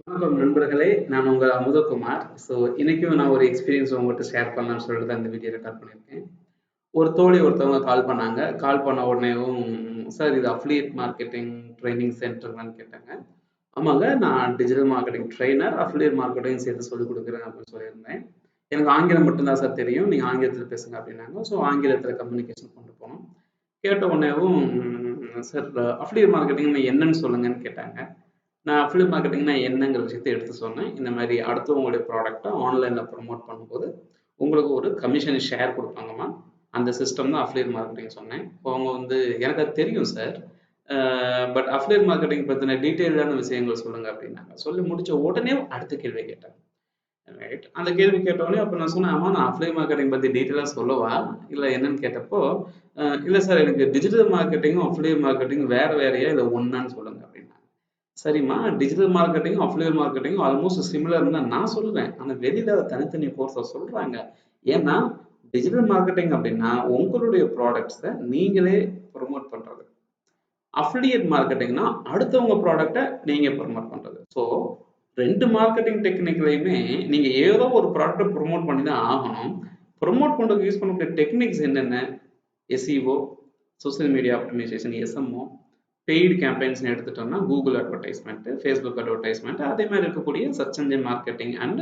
வணக்கம் நண்பர்களே, நான் உங்கள் அமுதகுமார். ஸோ இன்னைக்கும் நான் ஒரு எக்ஸ்பீரியன்ஸ் உங்கள்கிட்ட ஷேர் பண்ணலாம்னு சொல்லிட்டு தான் இந்த வீடியோ ரெக்கார்ட் பண்ணியிருக்கேன். ஒரு தோழி ஒருத்தவங்க கால் பண்ணாங்க. கால் பண்ண உடனேவும், சார் இது அஃபிலியேட் மார்க்கெட்டிங் ட்ரைனிங் சென்டர்லான்னு கேட்டாங்க. ஆமாங்க, நான் digital marketing trainer, affiliate marketing சேர்த்து சொல்லிக் கொடுக்குறேன் அப்படின்னு சொல்லியிருந்தேன். எனக்கு ஆங்கிலம் மட்டும்தான் சார் தெரியும், நீங்கள் ஆங்கிலத்தில் பேசுங்க அப்படின்னாங்க. ஸோ ஆங்கிலத்தில் கம்யூனிகேஷன் கொண்டு போனோம். கேட்ட உடனேவும், சார் அஃபிலியேட் மார்க்கெட்டிங்னு என்னன்னு சொல்லுங்கன்னு கேட்டாங்க. நான் அஃபிலியேட் மார்க்கெட்டிங்னா என்னங்கிற விஷயத்தை எடுத்து சொன்னேன். இந்த மாதிரி அடுத்தவங்களுடைய ப்ராடக்ட்டை ஆன்லைனில் ப்ரமோட் பண்ணும்போது உங்களுக்கு ஒரு கமிஷன் ஷேர் கொடுப்பாங்கம்மா, அந்த சிஸ்டம் தான் அஃபிலியேட் மார்க்கெட்டிங் சொன்னேன். இப்போ அவங்க வந்து எனக்கு அது தெரியும் சார், பட் அஃபிலியேட் மார்க்கெட்டிங் பற்றின டீட்டெயிலான விஷயங்கள் சொல்லுங்கள் அப்படின்னாங்க. சொல்லி முடிச்ச உடனே அடுத்த கேள்வி கேட்டாங்க. ரைட், அந்த கேள்வி கேட்டோடனே அப்போ நான் சொன்னேன், ஆமாம் நான் அஃபிலியேட் மார்க்கெட்டிங் பற்றி டீட்டெயிலாக சொல்லவா இல்லை என்னன்னு கேட்டப்போ, இல்லை சார் எனக்கு டிஜிட்டல் மார்க்கெட்டிங்கும் அஃபிலியேட் மார்க்கெட்டிங் வேறு வேறையா இல்லை ஒன்றான்னு சொல்லுங்கள் அப்படின்னாங்க. சரிம்மா, டிஜிட்டல் மார்க்கெட்டிங்கும் அஃபிலியேட் மார்க்கெட்டிங்கும் ஆல்மோஸ்ட் சிமிலர் தான் நான் சொல்லுவேன். ஆனால் வெளியில அதை தனித்தனி கோர்ஸை சொல்றாங்க. ஏன்னா டிஜிட்டல் மார்க்கெட்டிங் அப்படின்னா உங்களுடைய ப்ராடக்ட்ஸை நீங்களே ப்ரொமோட் பண்றது. அஃபிலியேட் மார்க்கெட்டிங்னா அடுத்தவங்க ப்ராடக்ட்டை நீங்க ப்ரொமோட் பண்றது. ஸோ ரெண்டு மார்க்கெட்டிங் டெக்னிக்லையுமே நீங்க ஏதோ ஒரு ப்ராடக்ட்டை ப்ரொமோட் பண்ணி தான் ஆகணும். ப்ரொமோட் பண்றதுக்கு யூஸ் பண்ணக்கூடிய டெக்னிக்ஸ் என்னென்ன? SEO, social media optimisation, SMO, paid கேம்பெயின்ஸ்னு எடுத்துட்டோம்னா கூகுள் அட்வர்டைஸ்மெண்ட், ஃபேஸ்புக் அட்வர்டைஸ்மெண்ட், அதே மாதிரி இருக்கக்கூடிய search engine marketing and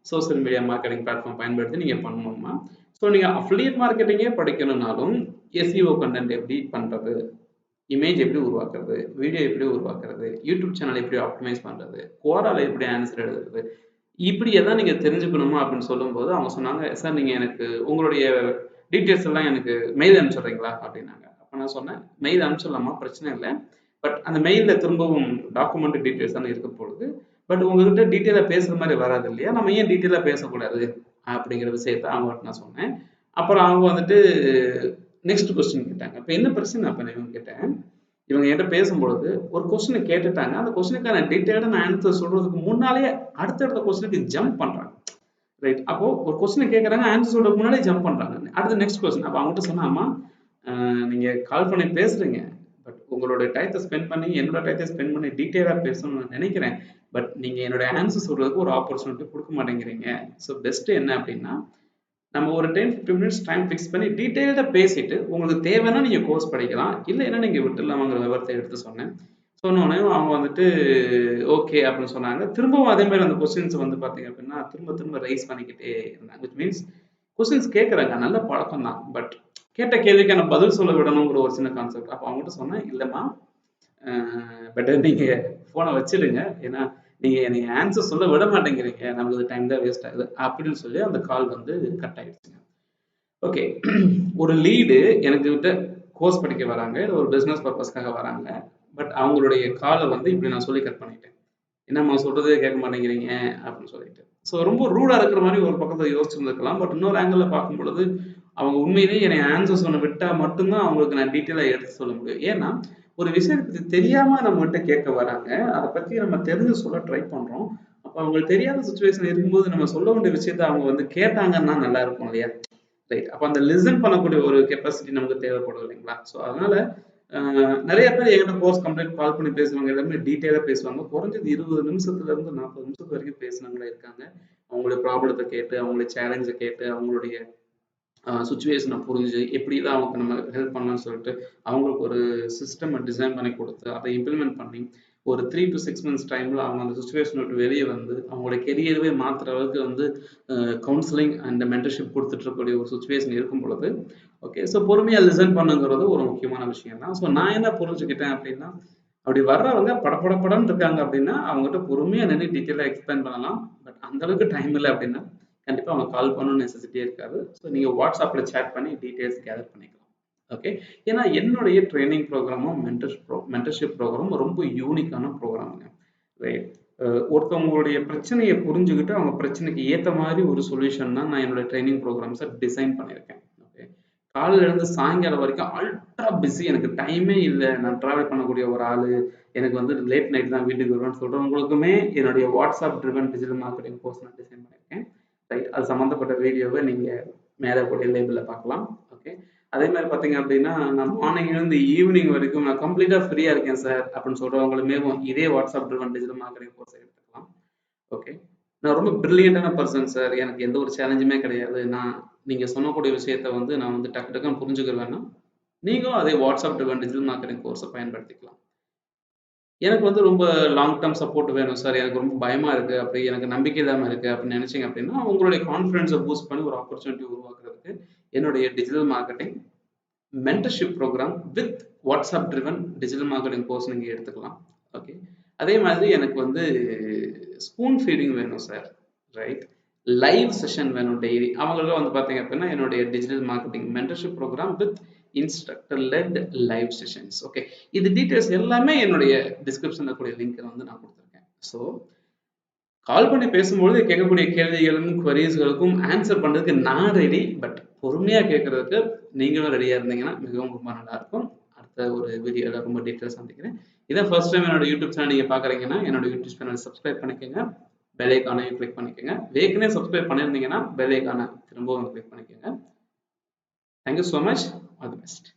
social media marketing platform பயன்படுத்தி நீங்க பண்ணணுமா. ஸோ நீங்க அஃபிலியேட் மார்க்கெட்டிங்கே படிக்கணும்னாலும் எஸ்இஓ கண்டென்ட் எப்படி பண்றது, இமேஜ் எப்படி உருவாக்குறது, வீடியோ எப்படி உருவாக்குறது, யூடியூப் சேனல் எப்படி ஆப்டிமைஸ் பண்றது, குவாரால எப்படி ஆன்சர் எழுதுறது, இப்படி எல்லாம் நீங்க தெரிஞ்சுக்கணுமா அப்படின்னு சொல்லும்போது அவங்க சொன்னாங்க, சார் நீங்க எனக்கு உங்களுடைய டீட்டெயில்ஸ் எல்லாம் எனக்கு மெயில் அனுப்பிச்சுடுறீங்களா அப்படின்னாங்க. அப்ப நான் சொன்னேன், மெயில் அனுப்பிச்சிடலாமா, பிரச்சனை இல்லை. பட் அந்த மெயிலில் திரும்பவும் டாக்குமெண்ட் டீட்டெயில்ஸ் தானே இருக்க போகுது. பட் உங்ககிட்ட டீட்டெயிலாக பேசுகிற மாதிரி வராது இல்லையா, நம்ம ஏன் டீட்டெயிலாக பேசக்கூடாது அப்படிங்கிற விஷயத்த அவங்ககிட்ட நான் சொன்னேன். அப்புறம் அவங்க வந்துட்டு நெக்ஸ்ட் கொஸ்டின் கேட்டாங்க. இப்போ என்ன பிரச்சனை அப்போ நான் கேட்டேன், இவங்க என்கிட்ட பேசும்பொழுது ஒரு கொஸ்டினை கேட்டுட்டாங்க. அந்த கொஸ்டினுக்கான டீட்டெயிலான ஆன்சர் சொல்றதுக்கு முன்னாலேயே அடுத்தடுத்த கொஸ்டினுக்கு ஜம்ப் பண்றாங்க. ரைட், அப்போ ஒரு கொஸ்டினை கேட்கறாங்க, ஆன்சர் சொல்றதுக்கு முன்னாலே ஜம்ப் பண்றாங்க. அடுத்து நெக்ஸ்ட் கொஸ்டின். அப்போ அவங்ககிட்ட சொன்னாமா, நீங்க கால் பண்ணி பேசுறீங்க, பட் உங்களோட டயத்தை ஸ்பெண்ட் பண்ணி என்னோட டயத்தை ஸ்பெண்ட் பண்ணி டீட்டெயிலாக பேசணும்னு நான் நினைக்கிறேன். பட் நீங்க என்னோட ஆன்சர் சொல்றதுக்கு ஒரு ஆப்பர்ச்சுனிட்டி கொடுக்க மாட்டேங்கிறீங்க. ஸோ பெஸ்ட் என்ன அப்படின்னா, நம்ம ஒரு 10-15 மினிட்ஸ் டைம் ஃபிக்ஸ் பண்ணி டீட்டெயில்டாக பேசிட்டு உங்களுக்கு தேவைன்னா நீங்க கோர்ஸ் படிக்கலாம், இல்லைன்னா நீங்க விட்டுடலாமாங்கிற விவரத்தை எடுத்து சொன்னேன். சொன்னோடனே அவங்க வந்துட்டு ஓகே அப்படின்னு சொன்னாங்க. திரும்பவும் அதே மாதிரி அந்த கொஸ்டின்ஸ் வந்து பார்த்தீங்க அப்படின்னா திரும்ப திரும்ப ரைஸ் பண்ணிக்கிட்டே இருந்தாங்க. விச் மீன்ஸ் கொஸ்டின்ஸ் கேட்குறாங்க, நல்ல பழக்கம் தான். பட் கேட்ட கேள்விக்கான பதில் சொல்ல விடணுங்கிற ஒரு சின்ன கான்செப்ட். அப்போ அவங்ககிட்ட சொன்னேன், இல்லைம்மா பெட்டர் நீங்கள் ஃபோனை வச்சிடுங்க, ஏன்னா நீங்கள் என்னை ஆன்சர் சொல்ல விட மாட்டேங்கிறீங்க, நம்மளுக்கு டைம் தான் வேஸ்ட் ஆகுது அப்படின்னு சொல்லி அந்த கால் வந்து கட் ஆகிடுச்சுங்க. ஓகே, ஒரு லீடு எனக்கு கிட்ட கோர்ஸ் படிக்க வராங்க, இல்லை ஒரு பிஸ்னஸ் பர்பஸ்க்காக வராங்க. பட் அவங்களுடைய காலை வந்து இப்படி நான் சொல்லி கட் பண்ணிட்டேன். என்னம்மா சொல்றதே கேட்க மாட்டேங்கிறீங்க அப்படின்னு சொல்லிட்டு. ஸோ ரொம்ப ரூடா இருக்கிற மாதிரி ஒரு பக்கத்தை யோசிச்சுருந்துருக்கலாம். பட் இன்னொரு ஆங்கிளில் பார்க்கும் பொழுது அவங்க உண்மையிலேயே என்னை ஆன்சர் சொன்ன விட்டா மட்டும்தான் அவங்களுக்கு நான் டீட்டெயிலாக எடுத்து சொல்ல முடியும். ஏன்னா ஒரு விஷயத்தை பற்றி தெரியாம நம்மகிட்ட கேட்க வராங்க, அதை பற்றி நம்ம தெரிஞ்சு சொல்ல ட்ரை பண்றோம். அப்போ அவங்களுக்கு தெரியாத சுச்சுவேஷன் இருக்கும்போது நம்ம சொல்ல வேண்டிய விஷயத்த அவங்க வந்து கேட்டாங்கன்னா நல்லா இருக்கும் இல்லையா. ரைட், அப்போ அந்த லிசன் பண்ணக்கூடிய ஒரு கெப்பாசிட்டி நமக்கு தேவைப்படும் இல்லைங்களா. ஸோ அதனால நிறைய பேர் என்கிட்ட கோர்ஸ் கம்ப்ளீட் கால் பண்ணி பேசுவாங்க, எல்லாமே டீட்டெயிலாக பேசுவாங்க. குறைஞ்சது 20 நிமிஷத்துல இருந்து 40 நிமிஷத்து வரைக்கும் பேசினவங்களே இருக்காங்க. அவங்களுடைய ப்ராப்ளத்தை கேட்டு, அவங்களுடைய சேலஞ்சை கேட்டு, அவங்களுடைய சுச்சுவேஷனை புரிஞ்சு எப்படிலாம் அவங்க நம்ம ஹெல்ப் பண்ணலாம்னு சொல்லிட்டு அவங்களுக்கு ஒரு சிஸ்டம் டிசைன் பண்ணி கொடுத்து அதை இம்ப்ளிமெண்ட் பண்ணி ஒரு 3 to 6 months டைமில் அவங்க அந்த சுச்சுவேஷனை விட்டு வெளியே வந்து அவங்களோட கெரியரவே மாற்றுற அளவுக்கு வந்து கவுன்சிலிங் அண்ட் மென்டர்ஷிப் கொடுத்துட்டு இருக்கக்கூடிய ஒரு சுச்சுவேஷன் இருக்கும் பொழுது ஓகே, ஸோ பொறுமையாக லிசன் பண்ணுங்கிறது ஒரு முக்கியமான விஷயம் தான். ஸோ நான் என்ன புரிஞ்சுக்கிட்டேன் அப்படின்னா, அப்படி வர்றவங்க படப்படப்படன்னு இருக்காங்க அப்படின்னா அவங்ககிட்ட பொறுமையாக நின்று டீட்டெயிலாக எக்ஸ்பிளைன் பண்ணலாம். பட் அந்த அளவுக்கு டைம் இல்லை அப்படின்னா கண்டிப்பாக அவங்க கால் பண்ணணும்னு நெசசிட்டியே இருக்காது. ஸோ நீங்கள் வாட்ஸ்அப்பில் சேட் பண்ணி டீட்டெயில்ஸ் கேதர் பண்ணிக்கலாம். ஓகே, ஏன்னா என்னுடைய ட்ரைனிங் ப்ரோக்ராமும் மென்டர்ஷிப் ப்ரோக்ராமும் ரொம்ப யூனிக்கான ப்ரோக்ராமுங்க. ரைட், ஒருத்தவங்களுடைய பிரச்சனையை புரிஞ்சுக்கிட்டு அவங்க பிரச்சனைக்கு ஏற்ற மாதிரி ஒரு சொல்யூஷன் தான் நான் என்னோட ட்ரைனிங் ப்ரோக்ராம்ஸை டிசைன் பண்ணியிருக்கேன். ஓகே, காலையில இருந்து சாயங்காலம் வரைக்கும் அல்ட்ரா பிஸி, எனக்கு டைமே இல்லை, நான் ட்ராவல் பண்ணக்கூடிய ஒரு ஆள், எனக்கு வந்து லேட் நைட் தான் வீட்டுக்கு வருவேன்னு சொல்கிறவங்களுக்குமே என்னுடைய WhatsApp driven digital marketing course நான் டிசைன் பண்ணியிருக்கேன். ரைட், அது சம்மந்தப்பட்ட வீடியோவை நீங்கள் மேலே கூடிய லேபிளில் பார்க்கலாம். ஓகே, அதே மாதிரி பார்த்தீங்க அப்படின்னா நான் மார்னிங்லேருந்து ஈவினிங் வரைக்கும் நான் கம்ப்ளீட்டாக ஃப்ரீயாக இருக்கேன் சார் அப்படின்னு சொல்கிறவங்களுமே இதே வாட்ஸ்அப் ட்ரிவன் டிஜிட்டல் மார்க்கெட்டிங் கோர்ஸை எடுத்துக்கலாம். ஓகே. நான் ரொம்ப பிரில்லியன்ட்டான பர்சன் சார். எனக்கு எந்த ஒரு சேலஞ்சுமே கிடையாது. நீங்க சொல்லக்கூடிய விஷயத்த வந்து நான் வந்து டக்கு டக்குன்னு புரிஞ்சுக்கிருவேன்னா, நீங்களும் அதே WhatsApp driven digital marketing course பயன்படுத்திக்கலாம். எனக்கு வந்து ரொம்ப லாங் டெர்ம் சப்போர்ட் வேணும் சார். எனக்கு ரொம்ப பயமா இருக்கு. அப்படி எனக்கு நம்பிக்கை இல்லாம இருக்கு அப்படின்னு நினைச்சீங்க அப்படின்னா, உங்களுடைய கான்ஃபிடன்ஸ பூஸ்ட் பண்ணி ஒரு ஆப்பர்ச்சுனிட்டி உருவாக்குறதுக்கு என்னுடைய digital marketing mentorship programme with WhatsApp driven digital marketing course நீங்க எடுத்துக்கலாம். ஓகே. அதே மாதிரி எனக்கு வந்து ஸ்பூன் ஃபீடிங் வேணும் சார். ரைட். லைவ் செஷன் வேணும் டெய்லி. அவங்களும் வந்து பார்த்தீங்க அப்படின்னா, என்னுடைய digital marketing mentorship programme with instructor led live sessions. Okay. இது டீட்டெயில்ஸ் எல்லாமே என்னுடைய டிஸ்கிரிப்ஷன்ல கூடிய லிங்க்ல வந்து நான் கொடுத்துருக்கேன். ஸோ கால் பண்ணி பேசும்பொழுது கேட்கக்கூடிய கேள்விகளுக்கும் குவரீஸ்களுக்கும் ஆன்சர் பண்றதுக்கு நான் ரெடி. பட் பொறுமையா கேட்கறதுக்கு நீங்களும் ரெடியா இருந்தீங்கன்னா மிகவும் ரொம்ப நல்லா இருக்கும். அடுத்த ஒரு வீடியோல ரொம்ப டீட்டெயில்ஸ் சந்திக்கிறேன். இதான் ஃபர்ஸ்ட் டைம் என்னோட யூடியூப் சேனல் நீங்க பாக்குறீங்கன்னா என்னோட யூடியூப் சேனல் சப்ஸ்கிரைப் பண்ணிக்கோங்க. பெல் ஐக்கானையும் கிளிக் பண்ணிக்கோங்க. ஏற்கனவே சப்ஸ்கிரைப் பண்ணியிருந்தீங்கன்னா பெல் ஐக்கானை திரும்பவும் கிளிக் பண்ணிக்கோங்க. Thank you so much. All the best.